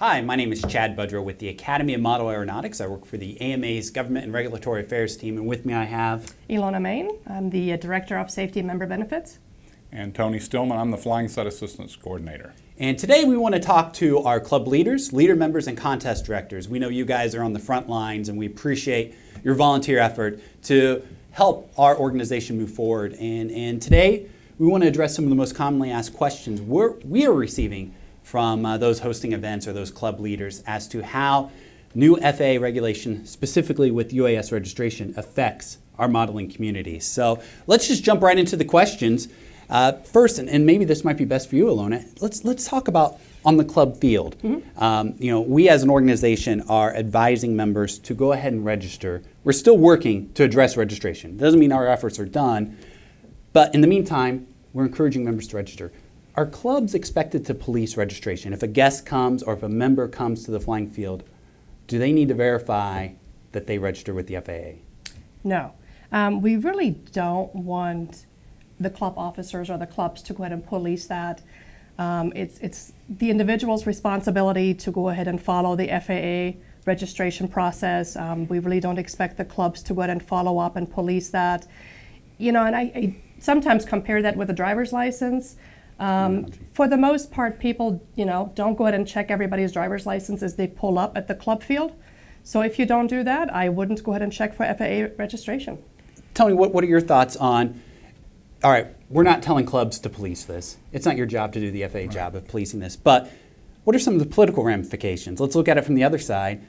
Hi, my name is Chad Budreau with the Academy of Model Aeronautics. I work for the AMA's Government and Regulatory Affairs team, and with me I have Ilona, Maine. I'm the Director of Safety and Member Benefits. And Tony Stillman, I'm the Flying Site Assistance Coordinator. And today we want to talk to our club leaders, leader members, and contest directors. We know you guys are on the front lines, and we appreciate your volunteer effort to help our organization move forward. And today we want to address some of the most commonly asked questions we are receiving from those hosting events or those club leaders as to how new FAA regulation, specifically with UAS registration, affects our modeling community. So let's just jump right into the questions. First, and maybe this might be best for you, Ilona, let's talk about on the club field. Mm-hmm. We as an organization are advising members to go ahead and register. We're still working to address registration. It doesn't mean our efforts are done, but in the meantime, we're encouraging members to register. Are clubs expected to police registration? If a guest comes or if a member comes to the flying field, do they need to verify that they register with the FAA? No. We really don't want the club officers or the clubs to go ahead and police that. It's the individual's responsibility to go ahead and follow the FAA registration process. We really don't expect the clubs to go ahead and follow up and police that. And I sometimes compare that with a driver's license. For the most part, people, don't go ahead and check everybody's driver's license as they pull up at the club field. So if you don't do that, I wouldn't go ahead and check for FAA registration. Tony, what are your thoughts on, all right, we're not telling clubs to police this. It's not your job to do the FAA job of policing this. But what are some of the political ramifications? Let's look at it from the other side.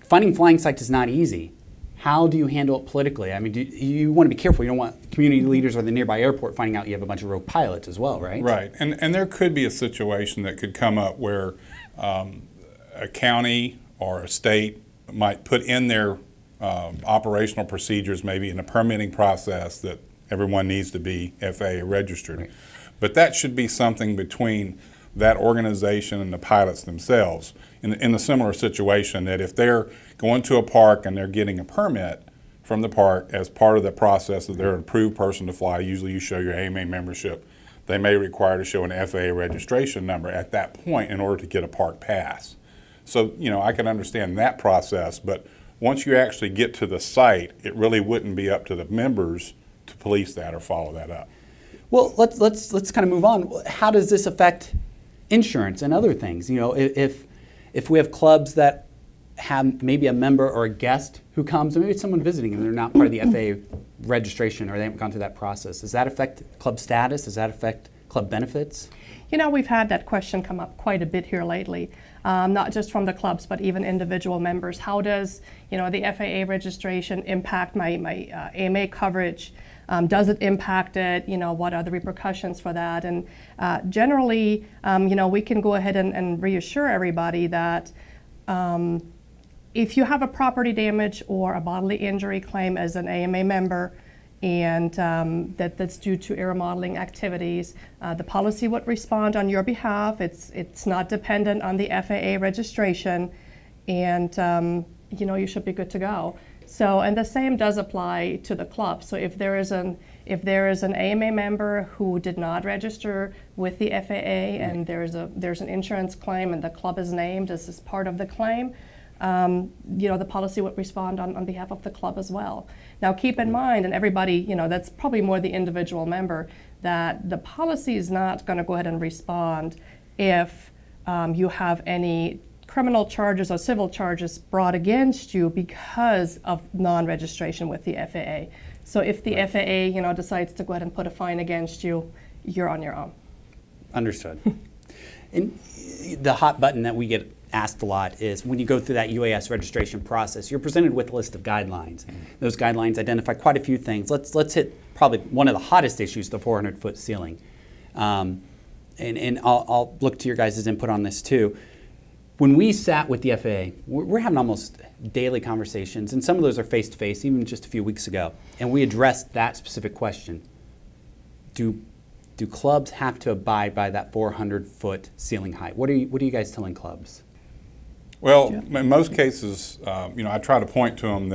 Finding flying sites is not easy. How do you handle it politically? I mean, you want to be careful. You don't want community leaders or the nearby airport finding out you have a bunch of rogue pilots as well, right? Right. And there could be a situation that could come up where a county or a state might put in their operational procedures, maybe in a permitting process, that everyone needs to be FAA registered. Right. But that should be something between that organization and the pilots themselves. In a similar situation, that if they're going to a park and they're getting a permit from the park as part of the process that they're an approved person to fly, usually you show your AMA membership, they may require to show an FAA registration number at that point in order to get a park pass. So, I can understand that process, but once you actually get to the site, it really wouldn't be up to the members to police that or follow that up. Well, let's kind of move on. How does this affect insurance and other things? If we have clubs that have maybe a member or a guest who comes, and maybe it's someone visiting and they're not part of the FAA registration or they haven't gone through that process, does that affect club status? Does that affect club benefits? We've had that question come up quite a bit here lately, not just from the clubs, but even individual members. How does, the FAA registration impact my AMA coverage? Does it impact it? What are the repercussions for that? And generally, we can go ahead and reassure everybody that if you have a property damage or a bodily injury claim as an AMA member, and that's due to air modeling activities, the policy would respond on your behalf. It's not dependent on the FAA registration, and you should be good to go. So, and the same does apply to the club. So if there is an AMA member who did not register with the FAA and there's an insurance claim and the club is named as part of the claim, the policy would respond on behalf of the club as well. Now keep in mind, and everybody, that's probably more the individual member, that the policy is not going to go ahead and respond if you have any criminal charges or civil charges brought against you because of non-registration with the FAA. So if the FAA, decides to go ahead and put a fine against you, you're on your own. Understood. And the hot button that we get asked a lot is when you go through that UAS registration process, you're presented with a list of guidelines. Mm-hmm. Those guidelines identify quite a few things. Let's hit probably one of the hottest issues, the 400-foot ceiling. And I'll look to your guys' input on this too. When we sat with the FAA, we're having almost daily conversations, and some of those are face-to-face, even just a few weeks ago, and we addressed that specific question. Do clubs have to abide by that 400-foot ceiling height? What are you guys telling clubs? Well, in most cases, I try to point to them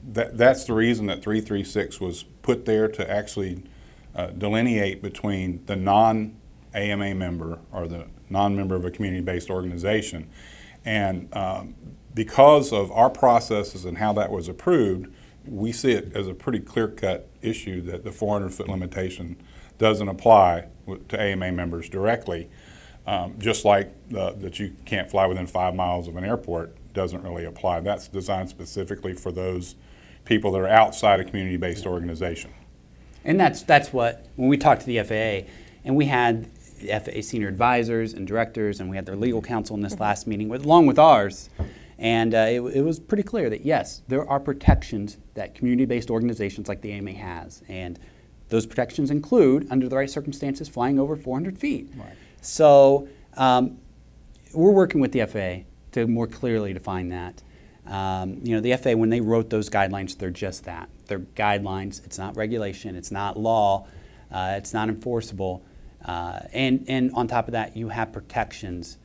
that's the reason that 336 was put there, to actually delineate between the non-AMA member or the non-member of a community-based organization. And because of our processes and how that was approved, we see it as a pretty clear-cut issue that the 400-foot limitation doesn't apply to AMA members directly, just like that you can't fly within 5 miles of an airport doesn't really apply. That's designed specifically for those people that are outside a community-based organization. And that's what, when we talked to the FAA, and we had the FAA senior advisors and directors, and we had their legal counsel in this last meeting, along with ours, and it was pretty clear that yes, there are protections that community-based organizations like the AMA has, and those protections include, under the right circumstances, flying over 400 feet. Right. So we're working with the FAA to more clearly define that. The FAA, when they wrote those guidelines, they're just that. They're guidelines. It's not regulation. It's not law. It's not enforceable. And on top of that, you have protections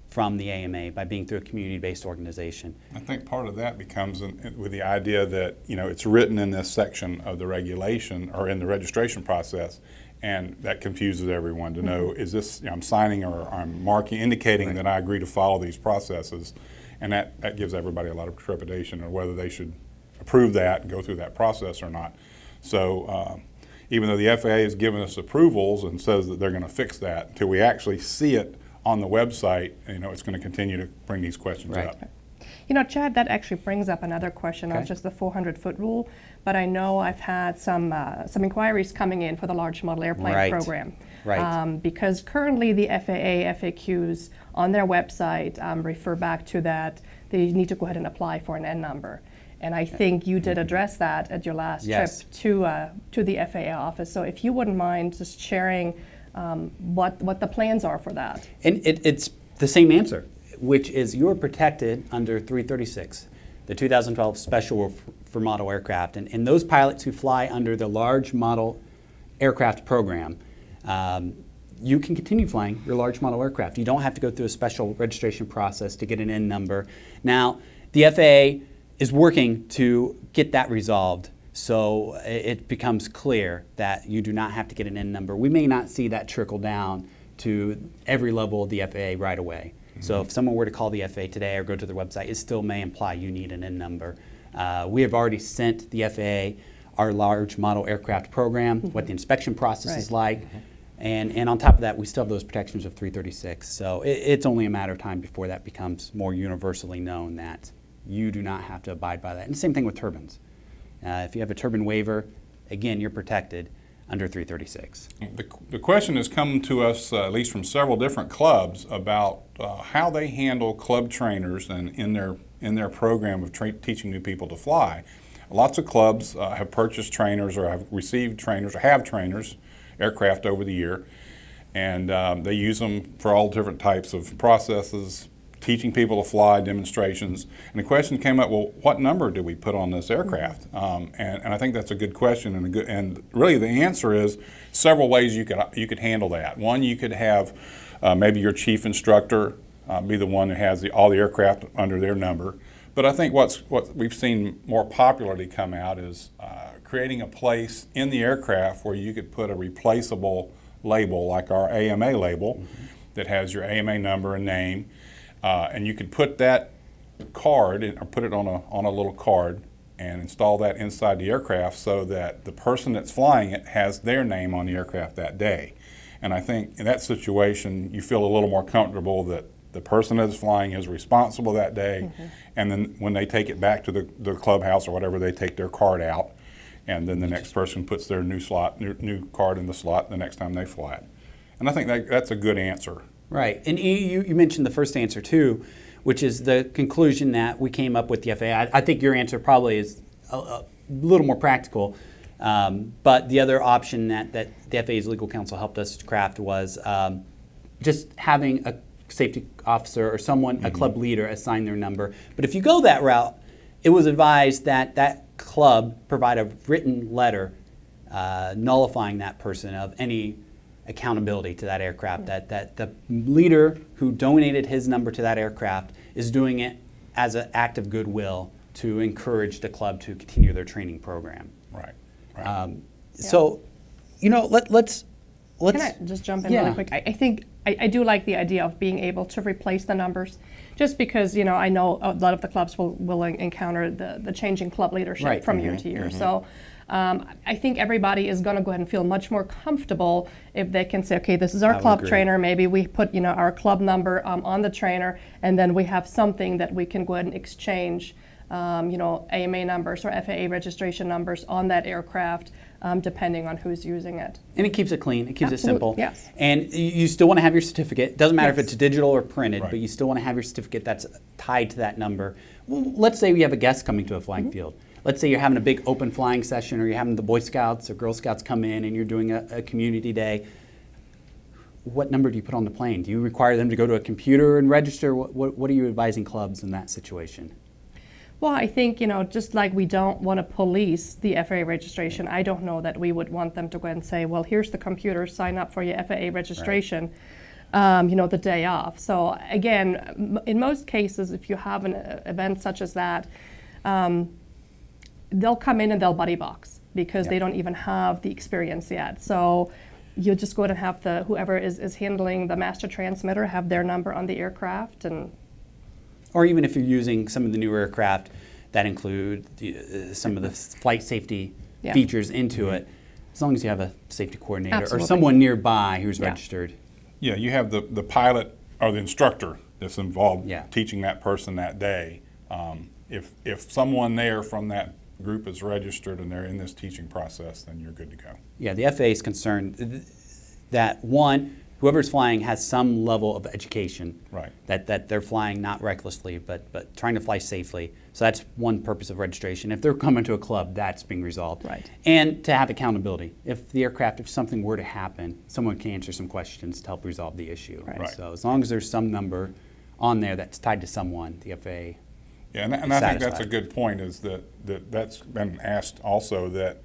from the AMA by being through a community-based organization. I think part of that becomes with the idea that it's written in this section of the regulation or in the registration process, and that confuses everyone to know, is this, I'm signing or I'm marking, indicating that I agree to follow these processes, and that gives everybody a lot of trepidation on whether they should approve that and go through that process or not. So even though the FAA has given us approvals and says that they're going to fix that, until we actually see it on the website, it's going to continue to bring these questions up. Chad, that actually brings up another question, not just the 400-foot rule, but I know I've had some inquiries coming in for the large model airplane program. Right. Because currently the FAA FAQs on their website refer back to that they need to go ahead and apply for an N number. And I think you did address that at your last trip to the FAA office. So if you wouldn't mind just sharing what the plans are for that. And it's the same answer, which is you're protected under 336, the 2012 Special for Model Aircraft. And those pilots who fly under the Large Model Aircraft program, you can continue flying your large model aircraft. You don't have to go through a special registration process to get an N number. Now, the FAA is working to get that resolved, so it becomes clear that you do not have to get an N number. We may not see that trickle down to every level of the FAA right away. So if someone were to call the FAA today or go to their website, it still may imply you need an N number. We have already sent the FAA our large model aircraft program, what the inspection process is like, and on top of that, we still have those protections of 336. So it's only a matter of time before that becomes more universally known that you do not have to abide by that. And the same thing with turbines. If you have a turbine waiver, again, you're protected under 336. The question has come to us, at least from several different clubs, about how they handle club trainers and in their program of teaching new people to fly. Lots of clubs have purchased trainers or have received trainers or have trainers, aircraft over the year, and they use them for all different types of processes, teaching people to fly, demonstrations. And the question came up, well, what number do we put on this aircraft? And I think that's a good question, and really the answer is several ways you could handle that. One, you could have maybe your chief instructor be the one that has all the aircraft under their number. But I think what we've seen more popularly come out is creating a place in the aircraft where you could put a replaceable label, like our AMA label, that has your AMA number and name. And you could put that card, or put it on a little card, and install that inside the aircraft so that the person that's flying it has their name on the aircraft that day. And I think in that situation, you feel a little more comfortable that the person that's flying is responsible that day, and then when they take it back to the clubhouse or whatever, they take their card out, and then the next person puts their new card in the slot the next time they fly it. And I think that's a good answer. Right, and you mentioned the first answer too, which is the conclusion that we came up with the FAA. I think your answer probably is a little more practical, but the other option that the FAA's legal counsel helped us craft was just having a safety officer or someone, a club leader, assign their number. But if you go that route, it was advised that that club provide a written letter nullifying that person of any accountability to that aircraft, that the leader who donated his number to that aircraft is doing it as an act of goodwill to encourage the club to continue their training program. Right. So, let's Can I just jump in really quick? I think I do like the idea of being able to replace the numbers, just because I know a lot of the clubs will encounter the changing club leadership from year to year. So I think everybody is going to go ahead and feel much more comfortable if they can say, okay, this is our club trainer. Maybe we put our club number on the trainer, and then we have something that we can go ahead and exchange. AMA numbers or FAA registration numbers on that aircraft, depending on who's using it. And it keeps it clean. It keeps it simple. Yes. And you still want to have your certificate. Doesn't matter if it's digital or printed, but you still want to have your certificate that's tied to that number. Well, let's say we have a guest coming to a flying field. Let's say you're having a big open flying session, or you're having the Boy Scouts or Girl Scouts come in and you're doing a community day. What number do you put on the plane? Do you require them to go to a computer and register? What are you advising clubs in that situation? Well, I think, just like we don't want to police the FAA registration, I don't know that we would want them to go ahead and say, well, here's the computer, sign up for your FAA registration, the day off. So again, in most cases, if you have an event such as that, they'll come in and they'll buddy box because they don't even have the experience yet. So you'll just go ahead and have whoever is handling the master transmitter have their number on the aircraft. Or even if you're using some of the newer aircraft that include some of the flight safety features into it, as long as you have a safety coordinator or someone nearby who's registered. Yeah, you have the pilot or the instructor that's involved teaching that person that day. If someone there from that group is registered and they're in this teaching process, then you're good to go. Yeah, the FAA is concerned that, one, whoever's flying has some level of education, that they're flying not recklessly, but trying to fly safely. So that's one purpose of registration. If they're coming to a club, that's being resolved. And to have accountability. If something were to happen, someone can answer some questions to help resolve the issue. So as long as there's some number on there that's tied to someone, the FAA. Yeah, and I think that's a good point, is that's been asked also, that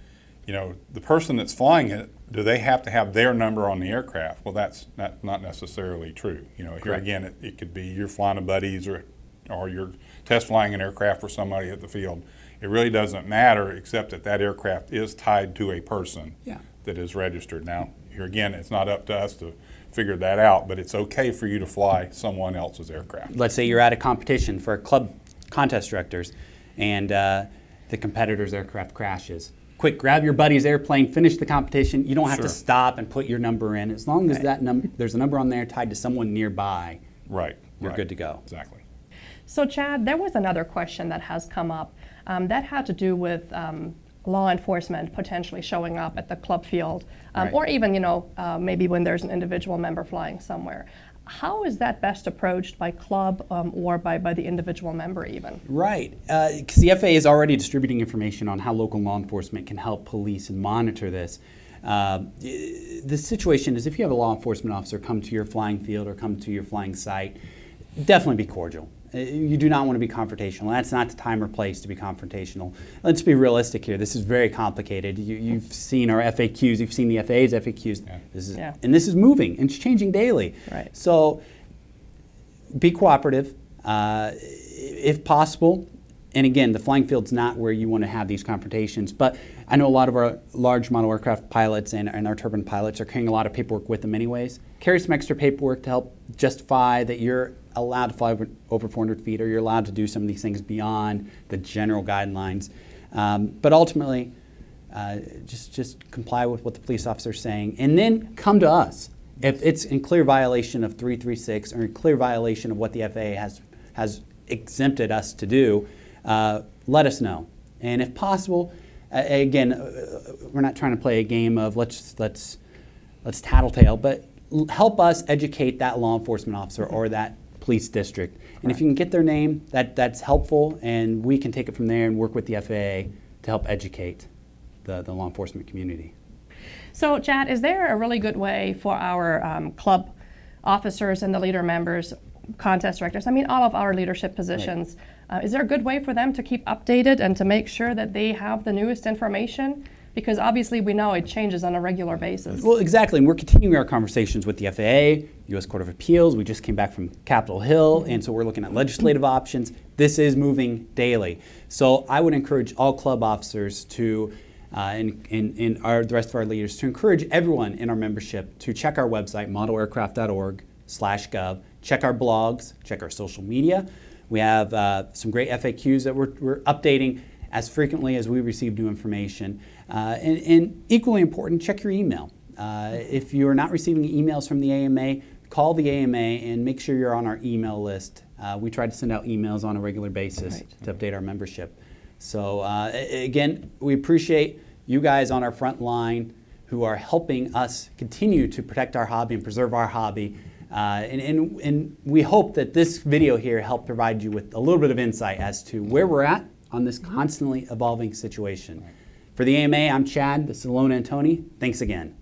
the person that's flying it, do they have to have their number on the aircraft? Well, that's not necessarily true. Here again, it could be you're flying a buddies or you're test flying an aircraft for somebody at the field. It really doesn't matter, except that aircraft is tied to a person that is registered. Now, here again, it's not up to us to figure that out, but it's okay for you to fly someone else's aircraft. Let's say you're at a competition for club contest directors, and the competitor's aircraft crashes. Quick, grab your buddy's airplane, finish the competition. You don't have to stop and put your number in. As long as there's a number on there tied to someone nearby, you're good to go. Exactly. So Chad, there was another question that has come up that had to do with law enforcement potentially showing up at the club field, or even maybe when there's an individual member flying somewhere. How is that best approached by club or by the individual member even? Right, because the FAA is already distributing information on how local law enforcement can help police and monitor this. The situation is, if you have a law enforcement officer come to your flying field or come to your flying site, definitely be cordial. You do not want to be confrontational. That's not the time or place to be confrontational. Let's be realistic here. This is very complicated. You've seen our FAQs. You've seen the FAA's FAQs. And this is moving and it's changing daily. So be cooperative if possible. And again, the flying field's not where you want to have these confrontations. But I know a lot of our large model aircraft pilots and our turbine pilots are carrying a lot of paperwork with them anyways. Carry some extra paperwork to help justify that you're allowed to fly over 400 feet, or you're allowed to do some of these things beyond the general guidelines. But ultimately, just comply with what the police officer is saying, and then come to us. If it's in clear violation of 336 or in clear violation of what the FAA has exempted us to do, let us know. And if possible, again, we're not trying to play a game of let's tattletale, but help us educate that law enforcement officer or that police district. And if you can get their name, that's helpful, and we can take it from there and work with the FAA to help educate the law enforcement community. So Chad, is there a really good way for our club officers and the leader members, contest directors, all of our leadership positions, is there a good way for them to keep updated and to make sure that they have the newest information? Because obviously we know it changes on a regular basis. Well, exactly, and we're continuing our conversations with the FAA, U.S. Court of Appeals. We just came back from Capitol Hill, and so we're looking at legislative options. This is moving daily. So I would encourage all club officers to and the rest of our leaders to encourage everyone in our membership to check our website, modelaircraft.org/gov, check our blogs, check our social media. We have some great FAQs that we're updating as frequently as we receive new information. And equally important, check your email. If you're not receiving emails from the AMA, call the AMA and make sure you're on our email list. We try to send out emails on a regular basis to update our membership. So again, we appreciate you guys on our front line who are helping us continue to protect our hobby and preserve our hobby. And we hope that this video here helped provide you with a little bit of insight as to where we're at on this constantly evolving situation. For the AMA, I'm Chad, this is Ilona and Tony. Thanks again.